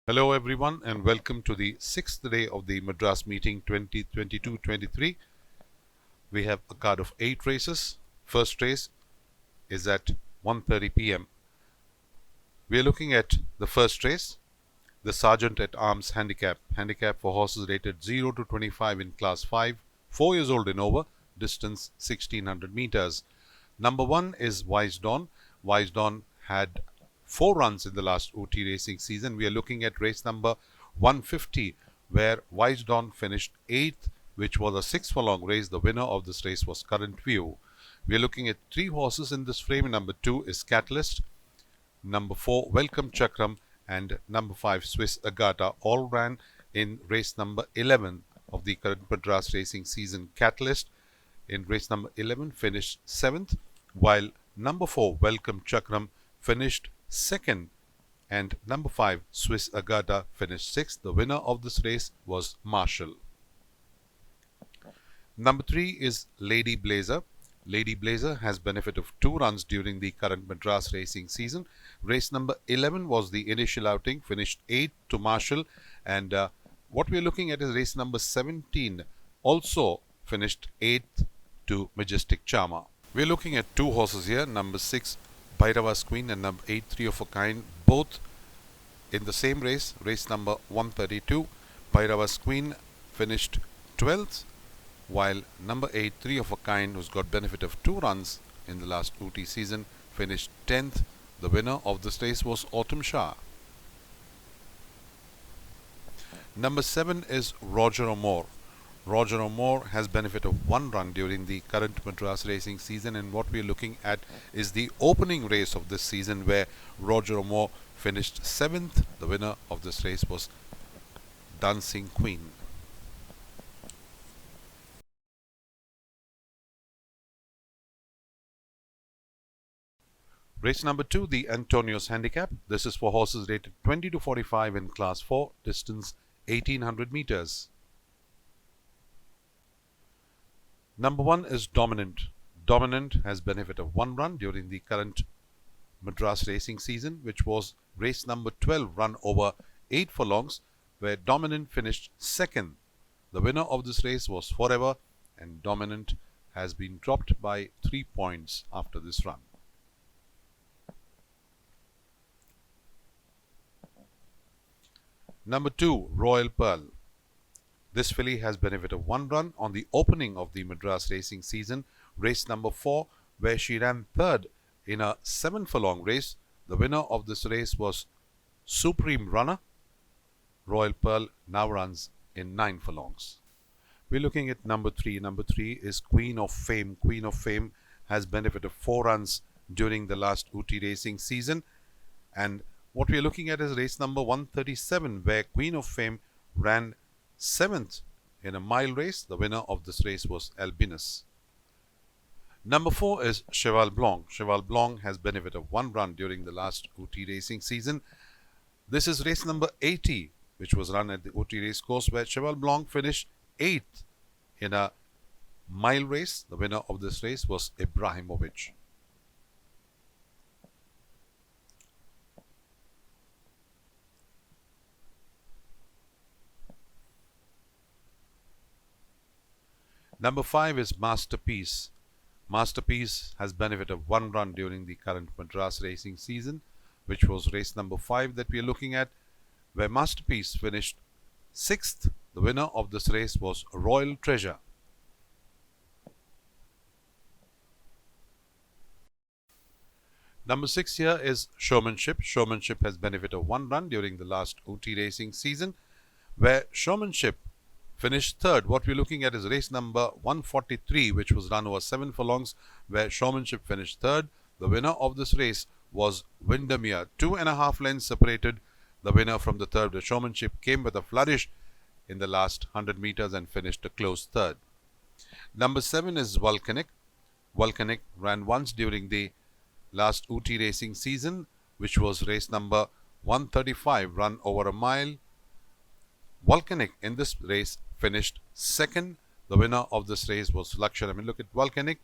Hello everyone and welcome to the 6th day of the Madras meeting 2022-23. We have a card of 8 races. First race is at 1:30 p.m. We are looking at the first race, the Sergeant at Arms Handicap for horses rated 0 to 25 in class 5, 4 years old and over, distance 1600 meters. Number 1 is Wise Dawn. Wise Dawn had 4 runs in the last OT racing season. We are looking at race number 150 where Wise Dawn finished 8th, which was a 6 furlong race. The winner of this race was Current View. We are looking at 3 horses in this frame. Number 2 is Catalyst, number 4 Welcome Chakram, and number 5 Swiss Agata. All ran in race number 11 of the current Madras racing season. Catalyst in race number 11 finished 7th, while number 4 Welcome Chakram finished 2nd, and number 5 Swiss Agata finished 6th. The winner of this race was Marshall. Number 3 is Lady Blazer. Lady Blazer has benefit of 2 runs during the current Madras racing season. Race number 11 was the initial outing, finished 8th to Marshall, and what we are looking at is race number 17, also finished 8th to Majestic Charmer. We are looking at 2 horses here, number 6 BHAIRAVA'S Queen and number 8 Three of a Kind, both in the same race, race number 132. BHAIRAVA'S Queen finished 12th, while number 8 Three of a Kind, who's got benefit of 2 runs in the last OT season, finished 10th. The winner of this race was Autumn Shah. Number 7 is Roger O'More. Roger O'More has benefit of 1 run during the current Madras racing season, and what we are looking at is the opening race of this season where Roger O'More finished 7th. The winner of this race was Dancing Queen. Race number 2, the Antonio's Handicap. This is for horses rated 20 to 45 in class 4, distance 1800 meters. Number 1 is Dominant. Dominant has benefit of 1 run during the current Madras racing season, which was race number 12, run over 8 furlongs, where Dominant finished 2nd. The winner of this race was Forever, and Dominant has been dropped by 3 points after this run. Number 2, Royal Pearl. This filly has benefit of 1 run on the opening of the Madras racing season, race number 4, where she ran 3rd in a 7 furlong race. The winner of this race was Supreme Runner. Royal Pearl now runs in 9 furlongs. We're looking at number 3. Number 3 is Queen of Fame. Queen of Fame has benefit of 4 runs during the last OT racing season, and what we are looking at is race number 137, where Queen of Fame ran 7th in a mile race. The winner of this race was Albinus. Number 4 is Cheval Blanc. Cheval Blanc has benefit of 1 run during the last OT racing season. This is race number 80, which was run at the OT race course, where Cheval Blanc finished 8th in a mile race. The winner of this race was Ibrahimovic. Number 5 is Masterpiece. Masterpiece has benefit of 1 run during the current Madras racing season, which was race number 5 that we are looking at, where Masterpiece finished 6th. The winner of this race was Royal Treasure. Number 6 here is Showmanship. Showmanship has benefit of 1 run during the last OT racing season, where Showmanship finished 3rd. What we're looking at is race number 143, which was run over 7 furlongs, where Showmanship finished 3rd. The winner of this race was Windermere. 2.5 lengths separated the winner from the 3rd. The Showmanship came with a flourish in the last 100 meters and finished a close 3rd. Number 7 is Volcanic. Volcanic ran once during the last OT racing season, which was race number 135, run over a mile. Volcanic in this race finished 2nd. The winner of this race was Lakshana. I mean, look at Volcanic,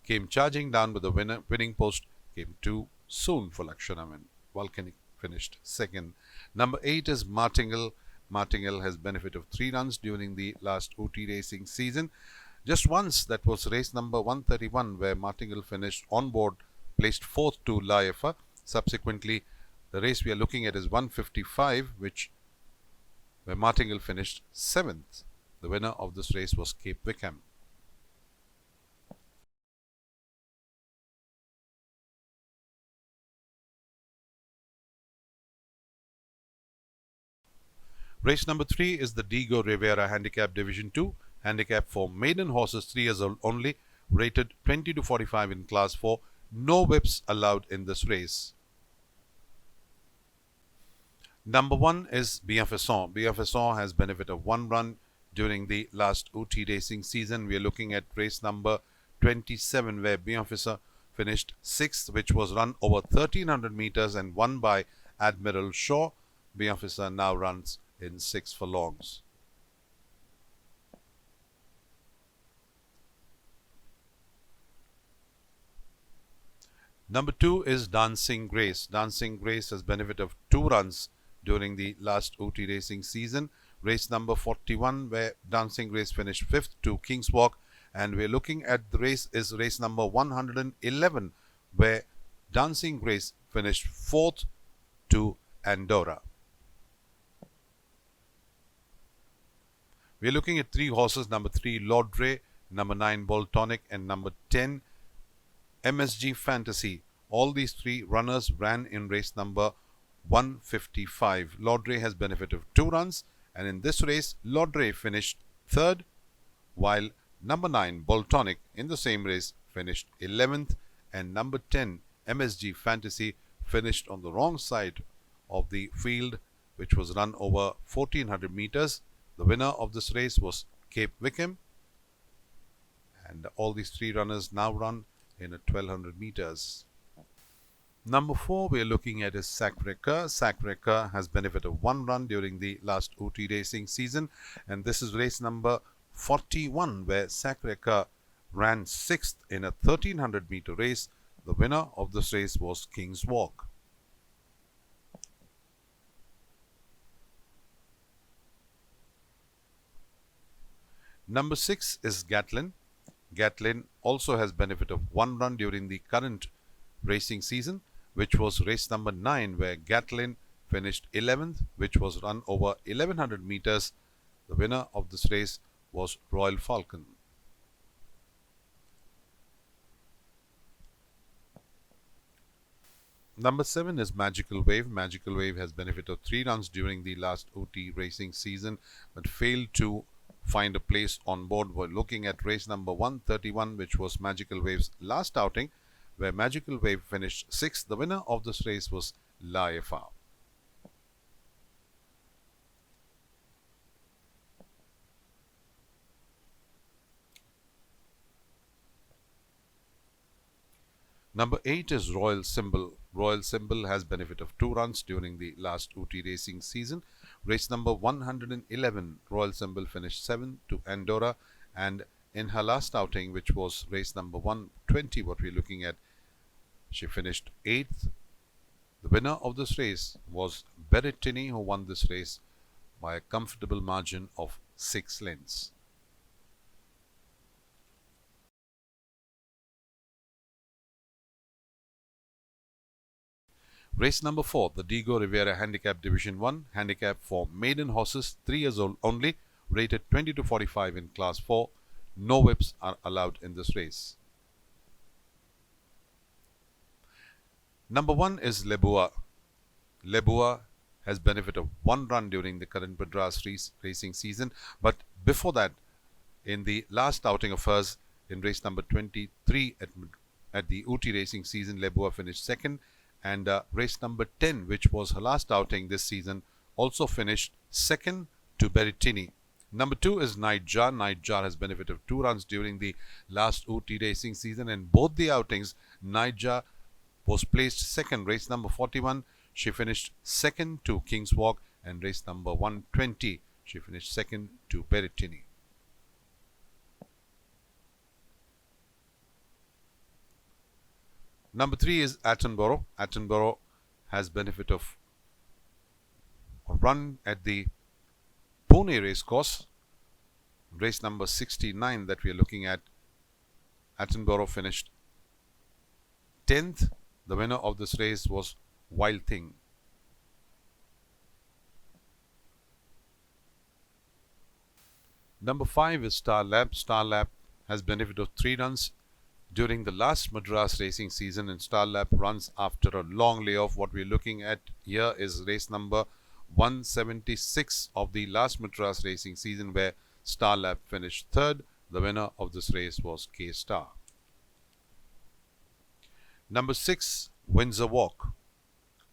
came charging down, but the winning post came too soon for Lakshana. Volcanic finished 2nd. Number 8 is Martingale. Martingale has benefit of 3 runs during the last OT racing season. Just once, that was race number 131, where Martingale finished on board, placed 4th to Laifa. Subsequently, the race we are looking at is 155, where Martingale finished 7th. The winner of this race was Cape Wickham. Race number 3 is the Diego Rivera Handicap Division 2. Handicap for maiden horses 3 years old only, rated 20 to 45 in class 4. No whips allowed in this race. Number 1 is BHAIRAVA'S. BHAIRAVA'S has benefit of 1 run during the last OT racing season. We are looking at race number 27, where BHAIRAVA'S finished 6th, which was run over 1300 meters and won by Admiral Shaw. BHAIRAVA'S now runs in 6 furlongs. Number 2 is Dancing Grace. Dancing Grace has benefit of 2 runs during the last OT racing season. Race number 41, where Dancing Grace finished 5th to King's Walk, and we're looking at the race is race number 111, where Dancing Grace finished 4th to Andorra. We're looking at 3 horses: number 3 Laudre, number 9 Boltonic, and number 10 MSG Fantasy. All these 3 runners ran in race number 155. Laudre has benefit of 2 runs, and in this race Laudre finished 3rd, while number 9 Boltonic in the same race finished 11th, and number 10 MSG Fantasy finished on the wrong side of the field, which was run over 1400 meters. The winner of this race was Cape Wickham, and all these 3 runners now run in a 1200 meters. Number 4 we are looking at is Sacré-Cœur. Sacré-Cœur has benefit of 1 run during the last OT racing season, and this is race number 41, where Sacré-Cœur ran 6th in a 1300 meter race. The winner of this race was King's Walk. Number 6 is Gatlin. Gatlin also has benefit of 1 run during the current racing season, which was race number 9, where Gatlin finished 11th, which was run over 1100 meters. The winner of this race was Royal Falcon. Number 7 is Magical Wave. Magical Wave has benefit of 3 runs during the last OT racing season, but failed to find a place on board. We're looking at race number 131, which was Magical Wave's last outing, where Magical Wave finished 6th. The winner of this race was Laifa. Number 8 is Royal Symbol. Royal Symbol has benefit of 2 runs during the last OT racing season. Race number 111, Royal Symbol finished 7th to Andorra, and in her last outing, which was race number 120, what we're looking at, she finished 8th. The winner of this race was Berrettini, who won this race by a comfortable margin of 6 lengths. Race number 4, the Diego Rivera Handicap Division 1. Handicap for maiden horses 3 years old only, rated 20 to 45 in class 4. No whips are allowed in this race. Number 1 is Lebua. Lebua has benefit of 1 run during the current Madras racing season, but before that, in the last outing of hers in race number 23 at the OT racing season, Lebua finished 2nd, and race number 10, which was her last outing this season, also finished 2nd to Berrettini. Number 2 is Nightjar. Nightjar has benefit of 2 runs during the last OT racing season, and both the outings Nightjar was placed 2nd. Race number 41, she finished 2nd to King's Walk, and race number 120, she finished 2nd to Berrettini. Number 3 is Attenborough. Attenborough has benefit of run at the Pune racecourse. Race number 69 that we are looking at, Attenborough finished 10th. The winner of this race was Wild Thing. Number 5 is Star Lab. Star Lab has benefit of 3 runs during the last Madras racing season, and Star Lab runs after a long layoff. What we're looking at here is race number 176 of the last Madras racing season, where Star Lab finished 3rd. The winner of this race was K Star. Number 6, Windsor Walk.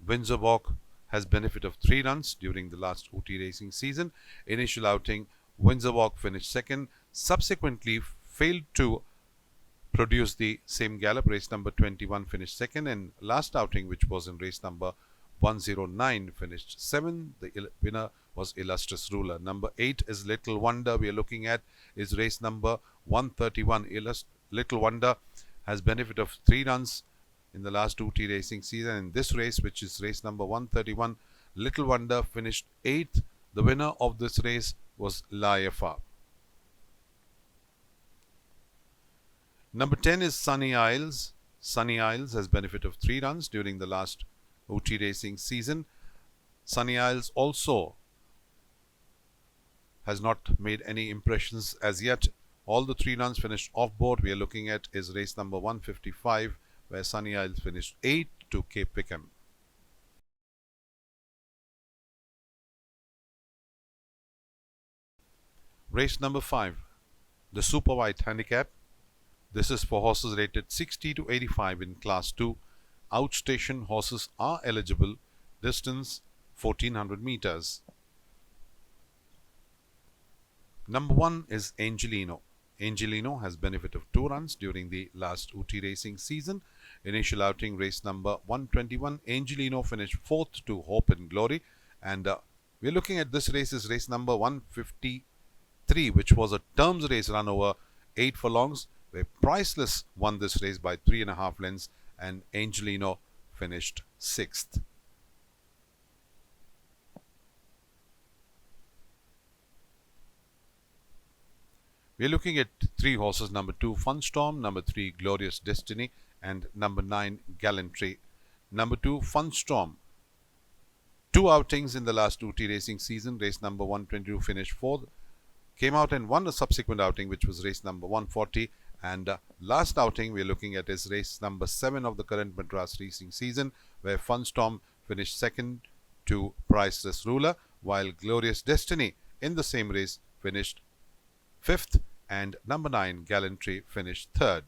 Windsor Walk has benefit of 3 runs during the last OT racing season. Initial outing, Windsor Walk finished 2nd, subsequently failed to produce the same gallop. Race number 21 finished 2nd, and last outing, which was in race number 109, finished 7th. The winner was Illustrious Ruler. Number 8 is Little Wonder. We are looking at is race number 131. Little Wonder has benefit of 3 runs in the last OT racing season. In this race, which is race number 131, Little Wonder finished 8th. The winner of this race was Laifa. Number 10 is Sunny Isles. Sunny Isles has benefit of 3 runs during the last OT racing season. Sunny Isles also has not made any impressions as yet. All the 3 runs finished off board. We are looking at is race number 155, where Sunny Isles finished 8th to Cape Pickham. Race number 5, the Super White Handicap. This is for horses rated 60 to 85 in Class 2. Outstation horses are eligible. Distance 1400 meters. Number 1 is Angelino. Angelino has benefit of 2 runs during the last OT racing season. Initial outing, race number 121. Angelino finished 4th to Hope and Glory. And we're looking at this race is race number 153, which was a terms race run over 8 furlongs, where Priceless won this race by 3.5 lengths, and Angelino finished 6th. We're looking at 3 horses: number 2 Funstorm, number 3 Glorious Destiny, and number 9 Gallantry. Number 2 Funstorm, 2 outings in the last OT racing season. Race number 122 finished 4th, came out and won a subsequent outing, which was race number 140, and last outing we're looking at is race number 7 of the current Madras racing season, where Funstorm finished 2nd to Priceless Ruler, while Glorious Destiny in the same race finished 5th, and number 9 Gallantry finished 3rd.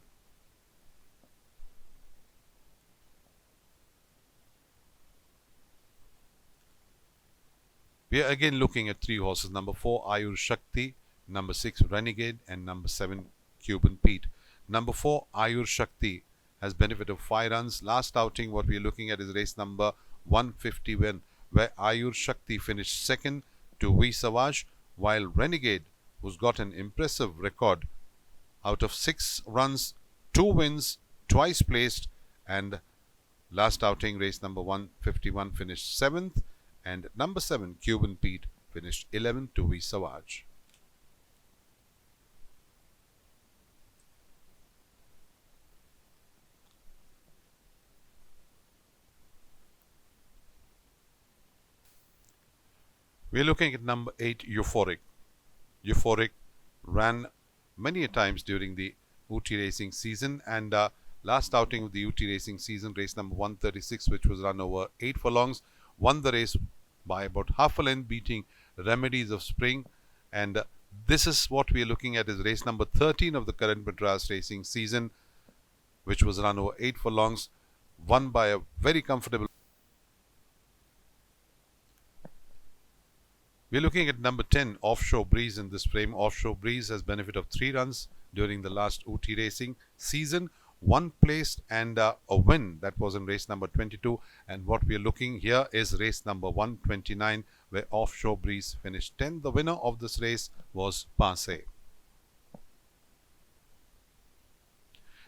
We are again looking at 3 horses: number 4 Ayur Shakti, number 6 Renegade, and number 7 Cuban Pete. Number 4 Ayur Shakti has benefit of 5 runs. Last outing, what we are looking at is race number 151, where Ayur Shakti finished 2nd to V Savage, while Renegade, who's got an impressive record out of 6 runs, 2 wins, twice placed, and last outing, race number 151, finished 7th, and number 7 Cuban Pete finished 11th to V Savage. We're looking at number 8 Euphoric. Euphoric ran many a times during the OT racing season, and last outing of the OT racing season, race number 136, which was run over 8 furlongs, won the race by about half a length, beating Remedies of Spring. And this is what we are looking at is race number 13 of the current Madras racing season, which was run over 8 furlongs, won by a very comfortable. We're looking at number 10 Offshore Breeze in this frame. Offshore Breeze has benefit of 3 runs during the last OT racing season, 1 placed and a win. That was in race number 22. And what we are looking here is race number 129, where Offshore Breeze finished 10th. The winner of this race was Passe.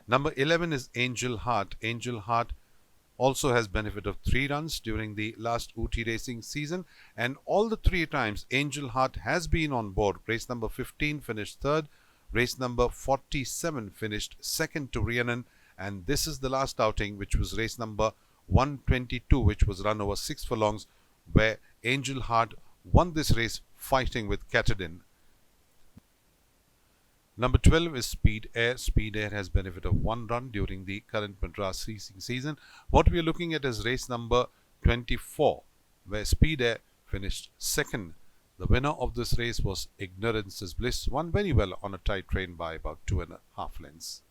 Number 11 is Angel Heart. Angel Heart also has benefit of 3 runs during the last OT racing season, and all the 3 times Angel Heart has been on board. Race number 15 finished 3rd, race number 47 finished 2nd to Rhiannon, and this is the last outing, which was race number 122, which was run over 6 furlongs, where Angel Heart won this race fighting with CADET. Number 12 is Speed Air. Speed Air has benefit of 1 run during the current Madras racing season. What we are looking at is race number 24, where Speed Air finished 2nd. The winner of this race was Ignorance is Bliss, won very well on a tight train by about 2.5 lengths.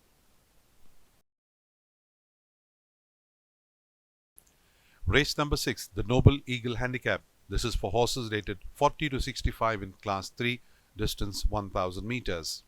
Race number 6, the Noble Eagle Handicap. This is for horses rated 40 to 65 in Class 3, distance 1000 meters.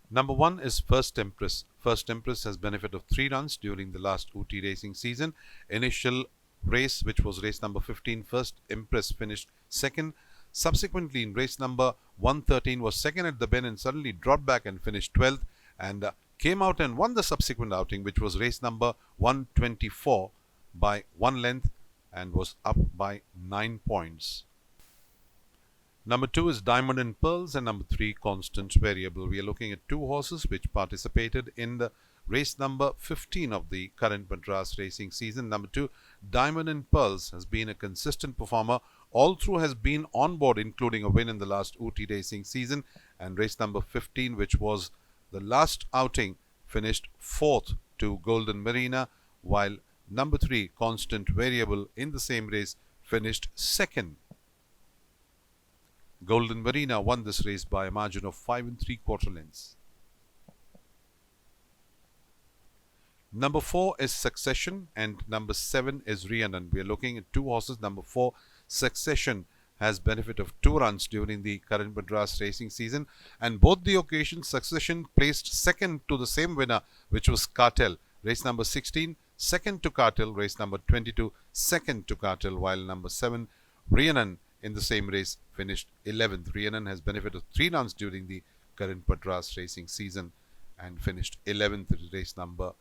Number 1 is First Empress. First Empress has benefit of 3 runs during the last OT racing season. Initial race, which was race number 15, First Empress finished 2nd. Subsequently, in race number 113, was 2nd at the bend and suddenly dropped back and finished 12th, and came out and won the subsequent outing, which was race number 124 by 1 length and was up by 9 points. Number 2 is Diamond and Pearls, and number 3 Constant Variable. We are looking at 2 horses which participated in the race number 15 of the current Madras racing season. Number 2, Diamond and Pearls, has been a consistent performer all through, has been on board, including a win in the last OT racing season, and race number 15, which was the last outing, finished 4th to Golden Marina, while number 3 Constant Variable in the same race finished 2nd. Golden Marina won this race by a margin of 5 3/4 lengths. Number 4 is Succession, and number 7 is Rhiannon. We are looking at 2 horses. Number 4, Succession, has benefit of 2 runs during the current Madras racing season, and both the occasions Succession placed 2nd to the same winner, which was Cartel. Race number 16, 2nd to Cartel. Race number 22, 2nd to Cartel, while number 7, Rhiannon, in the same race finished 11th. Rhiannon has benefit of 3 runs during the current Madras racing season and finished 11th at race number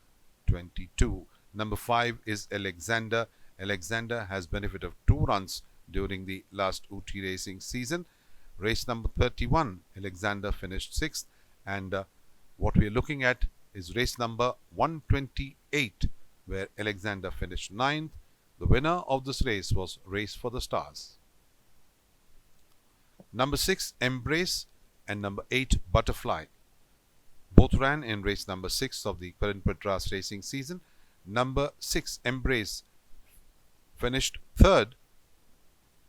22. Number 5 is Alexander. Alexander has benefit of 2 runs during the last OT racing season. Race number 31, Alexander finished 6th, and what we are looking at is race number 128, where Alexander finished 9th. The winner of this race was Race for the Stars. Number 6, Embrace, and number 8, Butterfly. Both ran in race number 6 of the current Madras racing season. Number 6, Embrace, finished 3rd.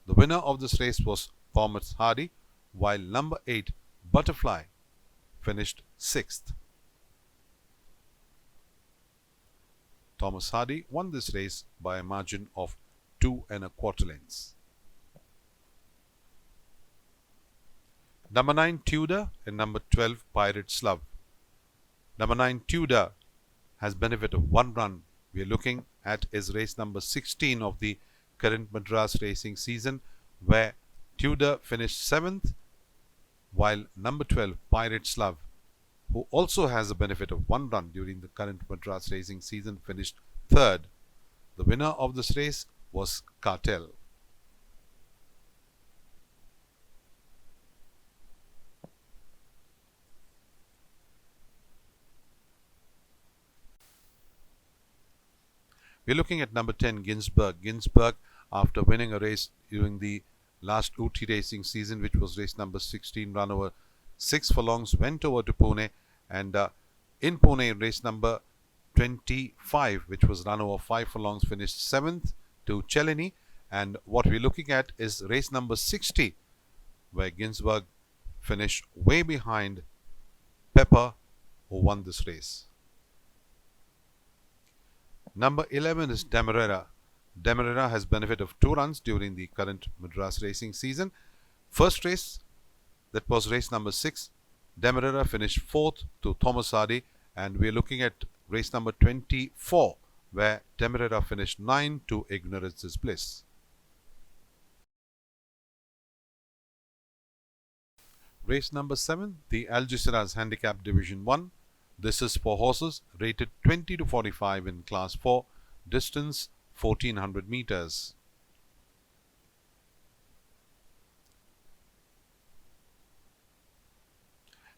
The winner of this race was Thomas Hardy, while number 8, Butterfly, finished 6th. Thomas Hardy won this race by a margin of 2 1/4 lengths. Number 9, Tudor, and number 12, Pirate's Love. Number 9, Tudor, has benefit of 1 run. We are looking at is race number 16 of the current Madras racing season, where Tudor finished 7th, while number 12, Pirate's Love, who also has a benefit of 1 run during the current Madras racing season, finished 3rd. The winner of this race was Cartel. We're looking at number 10, Ginsberg. Ginsberg, after winning a race during the last OT racing season, which was race number 16, run over 6 furlongs, went over to Pune, and in Pune, race number 25, which was run over 5 furlongs, finished 7th to Chelini. And what we're looking at is race number 60, where Ginsberg finished way behind Pepper, who won this race. Number 11 is Demerara. Demerara has benefit of 2 runs during the current Madras racing season. First race, that was race number 6, Demerara finished 4th to Thomas Hardy, and we are looking at race number 24, where Demerara finished 9th to Ignorance is Bliss. Race number 7, the Algeciras Handicap Division 1. This is for horses rated 20 to 45 in Class 4, distance 1400 meters.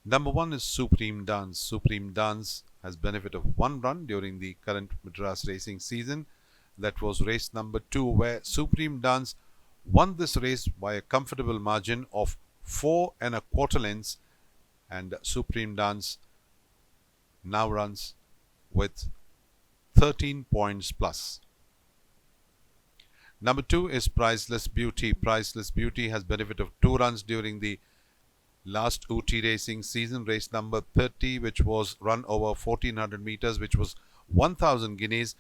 Number 1 is Supreme Dance. Supreme Dance has benefit of 1 run during the current Madras racing season. That was race number 2, where Supreme Dance won this race by a comfortable margin of 4 1/4 lengths, and Supreme Dance now runs with 13 points plus. Number 2 is Priceless Beauty. Priceless Beauty has benefit of 2 runs during the last UT racing season, race number 30, which was run over 1400 meters, which was 1000 guineas.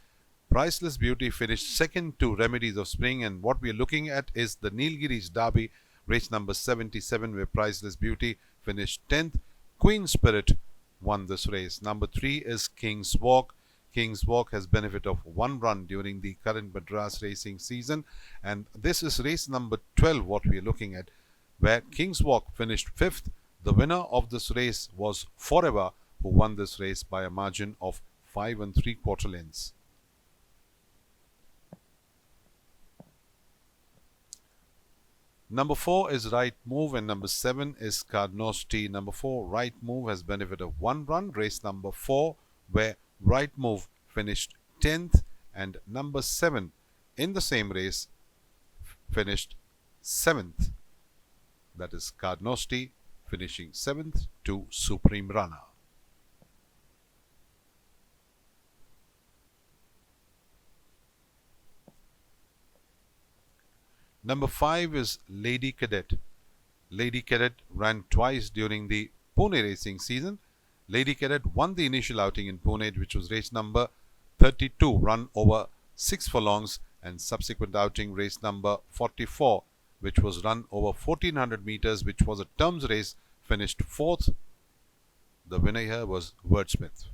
Priceless Beauty finished second to Remedies of Spring, and what we are looking at is the Nilgiris Derby, race number 77, where Priceless Beauty finished 10th. Queen Spirit won this race. Number 3 is King's Walk. King's Walk has benefit of 1 run during the current Madras racing season, and this is race number 12 what we are looking at, where King's Walk finished 5th. The winner of this race was Forever, who won this race by a margin of 5 3/4 lengths. Number 4 is Right Move, and number 7 is Cardnosti. Number 4, Right Move, has benefit of 1 run, race number 4, where Right Move finished 10th, and number 7 in the same race finished 7th. That is Cardnosti finishing 7th to Supreme Runner. Number 5 is Lady Cadet. Lady Cadet ran twice during the Pune racing season. Lady Cadet won the initial outing in Pune, which was race number 32, run over 6 furlongs, and subsequent outing race number 44, which was run over 1400 meters, which was a terms race, finished 4th. The winner here was Wordsmith.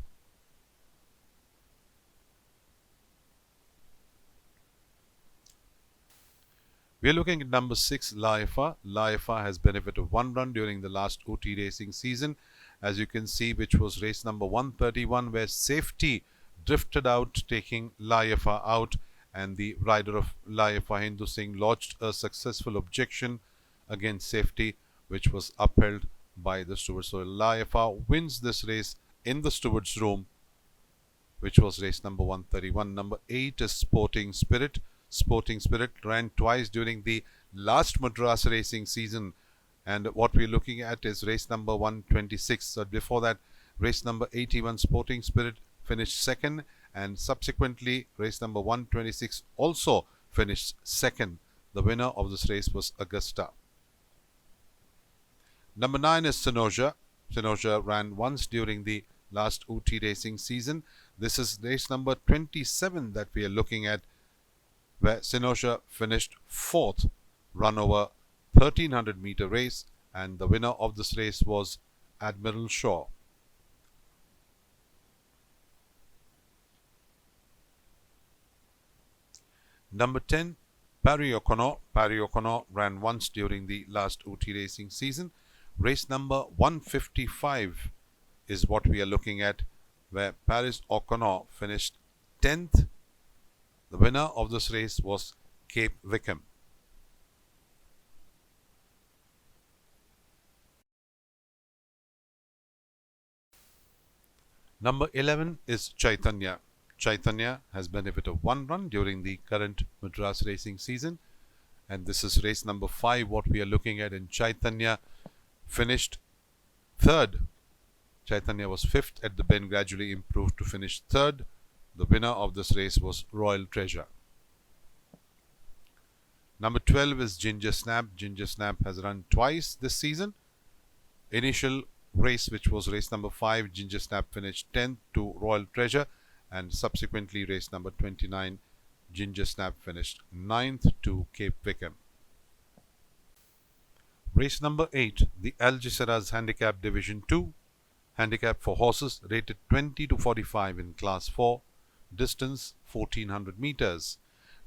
We are looking at number 6, Laifa. Laifa has benefit of 1 run during the last OT racing season, as you can see, which was race number 131, where Safety drifted out, taking Laifa out, and the rider of Laifa, Hindu Singh, lodged a successful objection against Safety, which was upheld by the stewards. So Laifa wins this race in the stewards' room, which was race number 131. Number 8 is Sporting Spirit. Sporting Spirit ran twice during the last Madras racing season, and what we're looking at is race number 126. So before that, race number 81, Sporting Spirit finished 2nd, and subsequently race number 126 also finished 2nd. The winner of this race was Augusta. Number 9 is Sinoja. Sinoja ran once during the last UT racing season. This is race number 27 that we are looking at, where Sinoja finished 4th, run over 1300 meter race, and the winner of this race was Admiral Shaw. Number 10, Parry O'Connor. Parry O'Connor ran once during the last OT racing season. Race number 155 is what we are looking at, where Paris O'Connor finished 10th. The winner of this race was Cape Wickham. Number 11 is Chaitanya. Chaitanya has benefit of 1 run during the current Madras racing season, and this is race number 5 what we are looking at, and Chaitanya finished 3rd. Chaitanya was 5th at the bend, gradually improved to finish 3rd. The winner of this race was Royal Treasure. Number 12 is Ginger Snap. Ginger Snap has run twice this season. Initial race, which was race number 5, Ginger Snap finished 10th to Royal Treasure, and subsequently race number 29, Ginger Snap finished 9th to Cape Wickham. Race number 8, the Algeciras Handicap Division 2. Handicap for horses rated 20 to 45 in Class 4. Distance 1400 meters.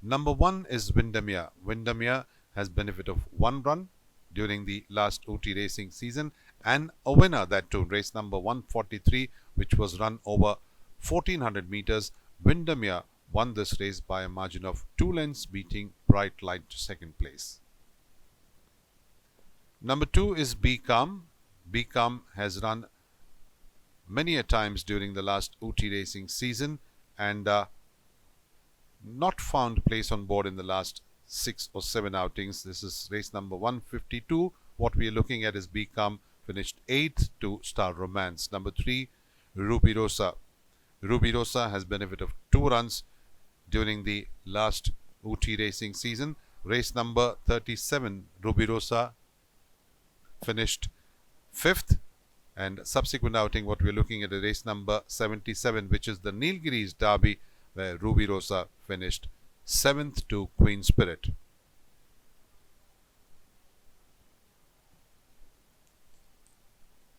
Number 1 is Windermere. Windermere has benefit of 1 run during the last OT racing season, and a winner, that too, race number 143, which was run over 1400 meters. Windermere won this race by a margin of 2 lengths, beating Bright Light to second place. Number 2 is Be Calm. Be Calm has run many a times during the last Ooty racing season and not found place on board in the last 6 or 7 outings. This is race number 152. What we are looking at is Be Calm finished 8th to Star Romance. Number 3, Ruby Rosa. Ruby Rosa has benefit of 2 runs during the last Ooty racing season. Race number 37, Ruby Rosa finished 5th, and subsequent outing what we are looking at is race number 77, which is the Nilgiris Derby, where Ruby Rosa finished 7th to Queen Spirit.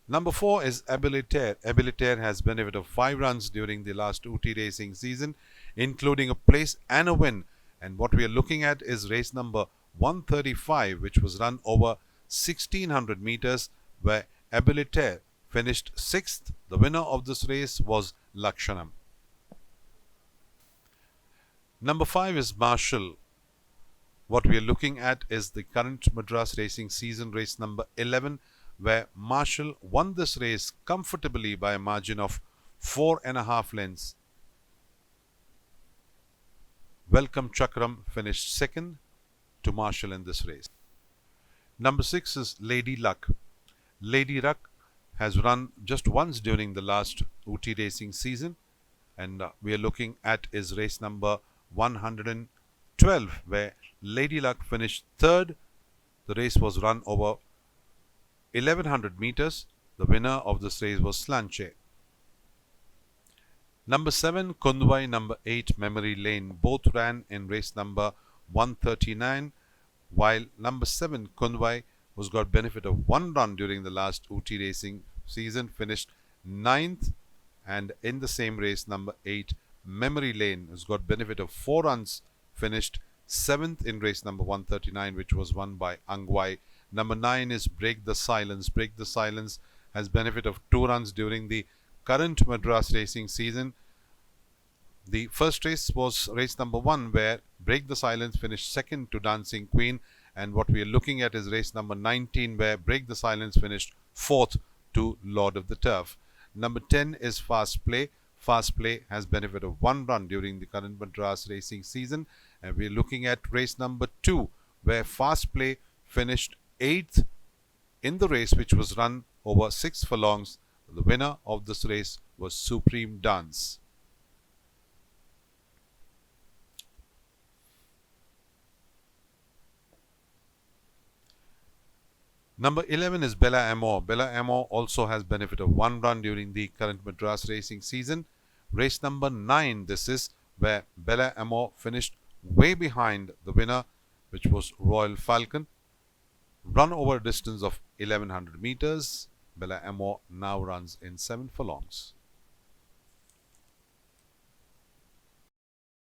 Number 4 is Abilitaire. Abilitaire has benefit of 5 runs during the last Ooty racing season, including a place and a win. And what we are looking at is race number 135, which was run over 1600 meters, where Abilitaire finished 6th. The winner of this race was Lakshanam. Number 5 is Marshall. What we are looking at is the current Madras racing season, race number 11, where Marshall won this race comfortably by a margin of 4.5 lengths. Welcome Chakram finished 2nd to Marshall in this race. Number 6 is Lady Luck. Lady Luck has run just once during the last Ooty racing season, and we are looking at is race number 112, where Lady Luck finished 3rd. The race was run over 1100 meters. The winner of this race was Slanche. Number 7, Kundwai, number 8, Memory Lane. Both ran in race number 139, while number 7, Kundwai, who's got benefit of 1 run during the last Ooty racing season, finished 9th, and in the same race, number 8, Memory Lane, who's got benefit of 4 runs, finished 7th in race number 139, which was won by Angwai. Number 9 is Break the Silence. Break the Silence has benefit of 2 runs during the current Madras racing season. The first race was race number 1, where Break the Silence finished 2nd to Dancing Queen, and what we are looking at is race number 19, where Break the Silence finished 4th to Lord of the Turf. Number 10 is Fast Play. Fast Play has benefit of 1 run during the current Madras racing season, and we are looking at race number 2, where Fast Play finished 8th in the race, which was run over 6 furlongs. The winner of this race was Supreme Dance. Number 11 is Bella Amor. Bella Amor also has benefit of 1 run during the current Madras racing season. Race number 9, this is, where Bella Amor finished way behind the winner, which was Royal Falcon. Run over a distance of 1100 meters. Bella Amor now runs in 7 furlongs.